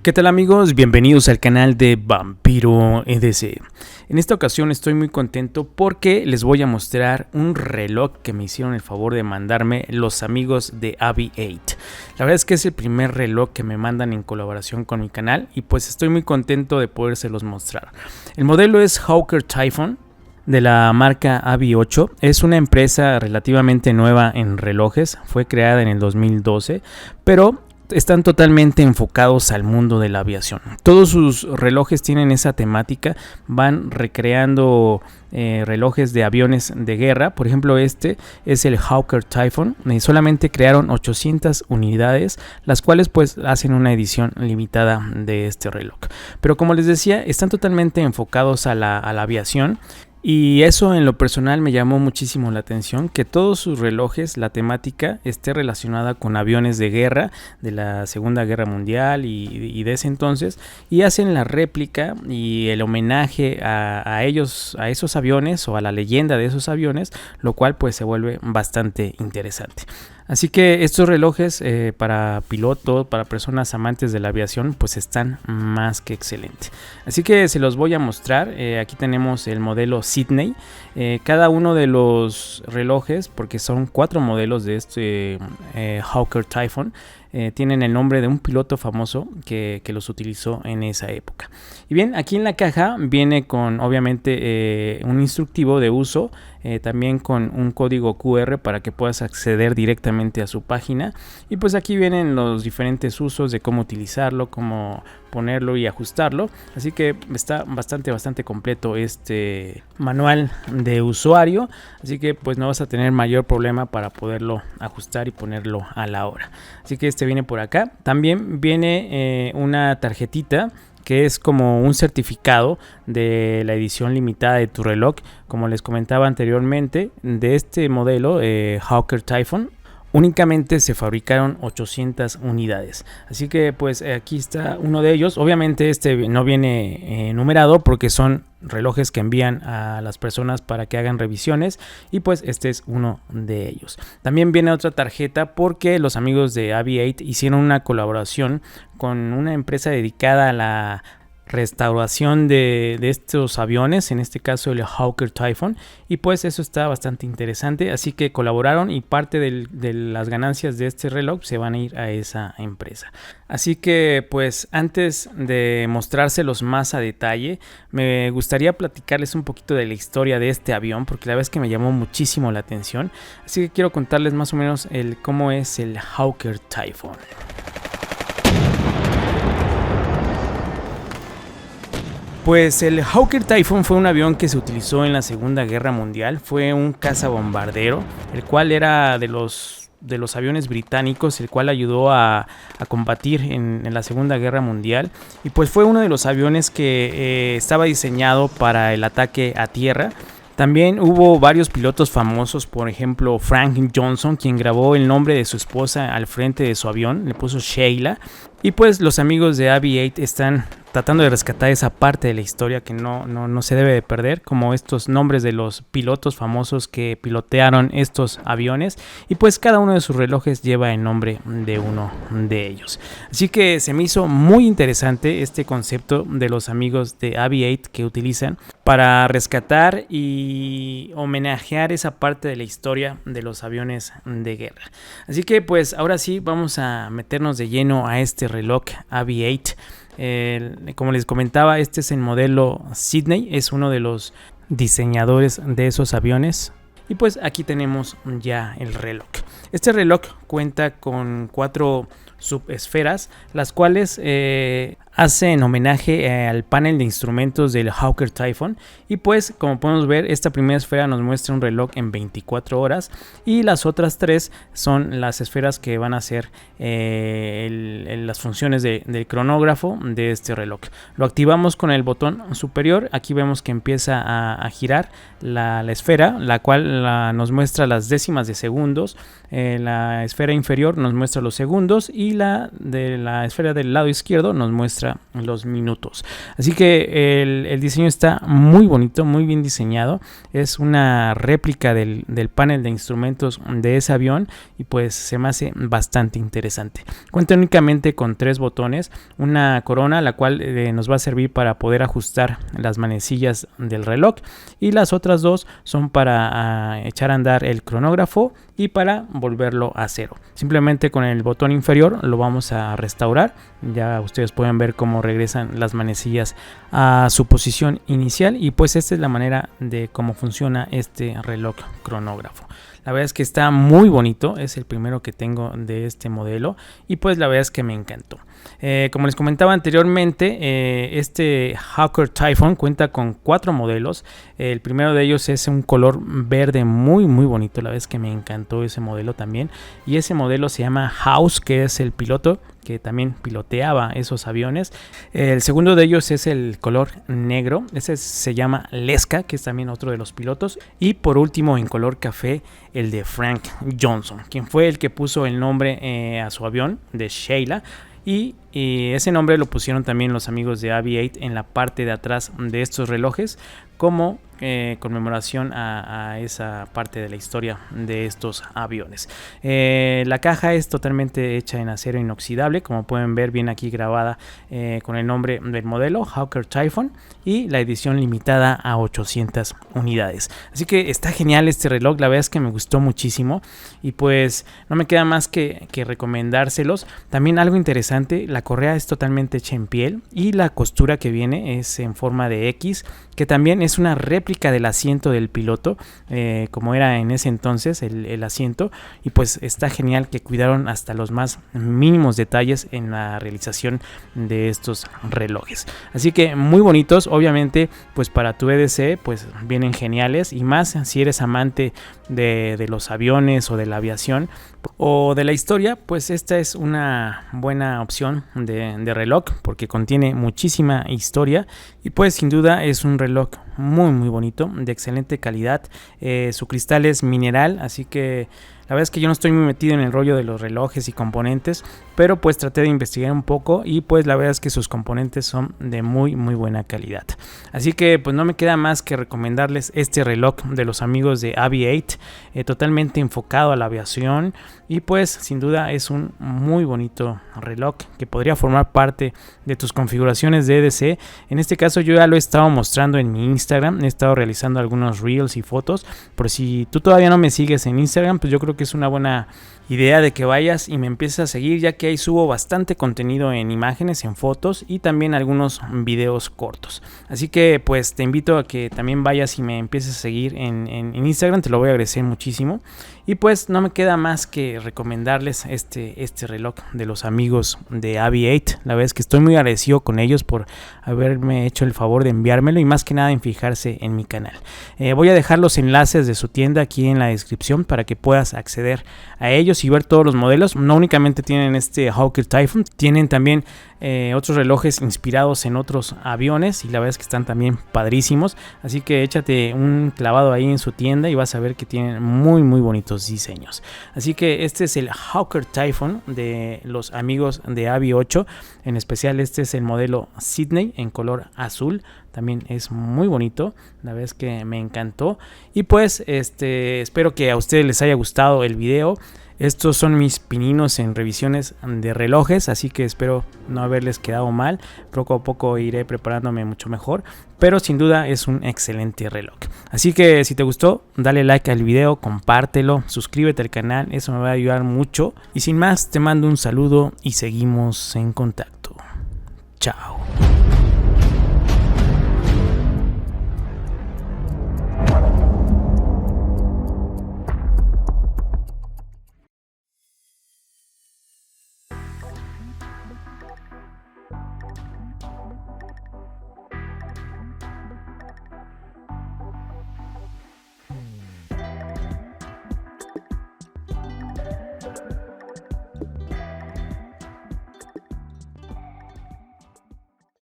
¿Qué tal amigos? Bienvenidos al canal de Vampiro EDC. En esta ocasión estoy muy contento porque les voy a mostrar un reloj que me hicieron el favor de mandarme los amigos de Avi8. La verdad es que es el primer reloj que me mandan en colaboración con mi canal y pues estoy muy contento de podérselos mostrar. El modelo es Hawker Typhoon de la marca Avi8. Es una empresa relativamente nueva en relojes, fue creada en el 2012, pero están totalmente enfocados al mundo de la aviación. Todos sus relojes tienen esa temática, van recreando relojes de aviones de guerra. Por ejemplo, este es el Hawker Typhoon y solamente crearon 800 unidades, las cuales pues hacen una edición limitada de este reloj. Pero como les decía, están totalmente enfocados a la aviación. Y eso en lo personal me llamó muchísimo la atención, que todos sus relojes, la temática esté relacionada con aviones de guerra de la Segunda Guerra Mundial y de ese entonces, y hacen la réplica y el homenaje a ellos, a esos aviones o a la leyenda de esos aviones, lo cual pues se vuelve bastante interesante. Así que estos relojes para pilotos, para personas amantes de la aviación, pues están más que excelentes. Así que se los voy a mostrar. Aquí tenemos el modelo Sydney. Cada uno de los relojes, porque son 4 modelos de este Hawker Typhoon, tienen el nombre de un piloto famoso que los utilizó en esa época. Y bien, aquí en la caja viene con obviamente un instructivo de uso, también con un código QR para que puedas acceder directamente a su página. Y pues aquí vienen los diferentes usos de cómo utilizarlo, cómo ponerlo y ajustarlo. Así que está bastante completo este manual de usuario. Así que pues no vas a tener mayor problema para poderlo ajustar y ponerlo a la hora. Así que este viene por acá. También viene una tarjetita que es como un certificado de la edición limitada de tu reloj. Como les comentaba anteriormente, de este modelo Hawker Typhoon únicamente se fabricaron 800 unidades. Así que pues aquí está uno de ellos. Obviamente este no viene numerado porque son relojes que envían a las personas para que hagan revisiones, y pues este es uno de ellos. También viene otra tarjeta porque los amigos de Avi8 hicieron una colaboración con una empresa dedicada a la restauración de estos aviones, en este caso el Hawker Typhoon, y pues eso está bastante interesante. Así que colaboraron y parte de las ganancias de este reloj se van a ir a esa empresa. Así que pues antes de mostrárselos más a detalle, me gustaría platicarles un poquito de la historia de este avión, porque la verdad es que me llamó muchísimo la atención. Así que quiero contarles más o menos cómo es el Hawker Typhoon. Pues el Hawker Typhoon fue un avión que se utilizó en la Segunda Guerra Mundial. Fue un cazabombardero, el cual era de los aviones británicos, el cual ayudó a combatir en la Segunda Guerra Mundial. Y pues fue uno de los aviones que estaba diseñado para el ataque a tierra. También hubo varios pilotos famosos, por ejemplo Frank Johnson, quien grabó el nombre de su esposa al frente de su avión, le puso Sheila. Y pues los amigos de Avi8 están tratando de rescatar esa parte de la historia que no se debe de perder, como estos nombres de los pilotos famosos que pilotearon estos aviones, y pues cada uno de sus relojes lleva el nombre de uno de ellos. Así que se me hizo muy interesante este concepto de los amigos de Avi8 que utilizan para rescatar y homenajear esa parte de la historia de los aviones de guerra. Así que pues ahora sí vamos a meternos de lleno a este reloj Avi8. Como les comentaba, este es el modelo Sydney, es uno de los diseñadores de esos aviones. Y pues aquí tenemos ya el reloj. Este reloj cuenta con 4 subesferas, las cuales hacen homenaje al panel de instrumentos del Hawker Typhoon. Y pues como podemos ver, esta primera esfera nos muestra un reloj en 24 horas y las otras 3 son las esferas que van a ser las funciones del cronógrafo de este reloj. Lo activamos con el botón superior. Aquí vemos que empieza a girar la esfera, la cual nos muestra las décimas de segundos. La esfera inferior nos muestra los segundos y la esfera del lado izquierdo nos muestra muestra los minutos. Así que el diseño está muy bonito, muy bien diseñado. Es una réplica del panel de instrumentos de ese avión y pues se me hace bastante interesante. Cuenta únicamente con 3 botones, una corona la cual nos va a servir para poder ajustar las manecillas del reloj, y las otras 2 son para echar a andar el cronógrafo y para volverlo a cero. Simplemente con el botón inferior lo vamos a restaurar. Ya ustedes pueden ver cómo regresan las manecillas a su posición inicial, y pues esta es la manera de cómo funciona este reloj cronógrafo. La verdad es que está muy bonito, es el primero que tengo de este modelo y pues la verdad es que me encantó. Como les comentaba anteriormente, este Hawker Typhoon cuenta con 4 modelos. El primero de ellos es un color verde muy bonito, la verdad es que me encantó ese modelo también. Y ese modelo se llama House, que es el piloto que también piloteaba esos aviones. El segundo de ellos es el color negro, ese se llama Leska, que es también otro de los pilotos. Y por último, en color café, el de Frank Johnson, quien fue el que puso el nombre a su avión de Sheila. Y ese nombre lo pusieron también los amigos de Aviate en la parte de atrás de estos relojes, como conmemoración a esa parte de la historia de estos aviones. La caja es totalmente hecha en acero inoxidable, como pueden ver bien aquí grabada con el nombre del modelo Hawker Typhoon, y la edición limitada a 800 unidades. Así que está genial este reloj, la verdad es que me gustó muchísimo y pues no me queda más que recomendárselos. También algo interesante, la correa es totalmente hecha en piel y la costura que viene es en forma de X, que también es una réplica del asiento del piloto, como era en ese entonces el asiento, y pues está genial que cuidaron hasta los más mínimos detalles en la realización de estos relojes. Así que muy bonitos, obviamente pues para tu EDC pues vienen geniales, y más si eres amante de los aviones o de la aviación o de la historia, pues esta es una buena opción de reloj porque contiene muchísima historia y pues sin duda es un reloj muy bonito, de excelente calidad. Su cristal es mineral, así que la verdad es que yo no estoy muy metido en el rollo de los relojes y componentes, pero pues traté de investigar un poco y pues la verdad es que sus componentes son de muy buena calidad. Así que pues no me queda más que recomendarles este reloj de los amigos de Aviate, totalmente enfocado a la aviación, y pues sin duda es un muy bonito reloj que podría formar parte de tus configuraciones de EDC. En este caso yo ya lo he estado mostrando en mi Instagram, he estado realizando algunos reels y fotos. Por si tú todavía no me sigues en Instagram, pues yo creo que es una buena idea de que vayas y me empieces a seguir, ya que ahí subo bastante contenido en imágenes, en fotos y también algunos videos cortos. Así que pues te invito a que también vayas y me empieces a seguir en Instagram, te lo voy a agradecer muchísimo. Y pues no me queda más que recomendarles este reloj de los amigos de Aviate. La verdad es que estoy muy agradecido con ellos por haberme hecho el favor de enviármelo y más que nada en fijarse en mi canal. Voy a dejar los enlaces de su tienda aquí en la descripción para que puedas acceder a ellos y ver todos los modelos. No únicamente tienen este Hawker Typhoon, tienen también otros relojes inspirados en otros aviones y la verdad es que están también padrísimos. Así que échate un clavado ahí en su tienda y vas a ver que tienen muy bonitos diseños. Así que este es el Hawker Typhoon de los amigos de Avi 8. En especial este es el modelo Sydney en color azul. También es muy bonito, la verdad es que me encantó. Y pues espero que a ustedes les haya gustado el video. Estos son mis pininos en revisiones de relojes, así que espero no haberles quedado mal. Poco a poco iré preparándome mucho mejor, pero sin duda es un excelente reloj. Así que si te gustó, dale like al video, compártelo, suscríbete al canal, eso me va a ayudar mucho. Y sin más, te mando un saludo y seguimos en contacto. Chao.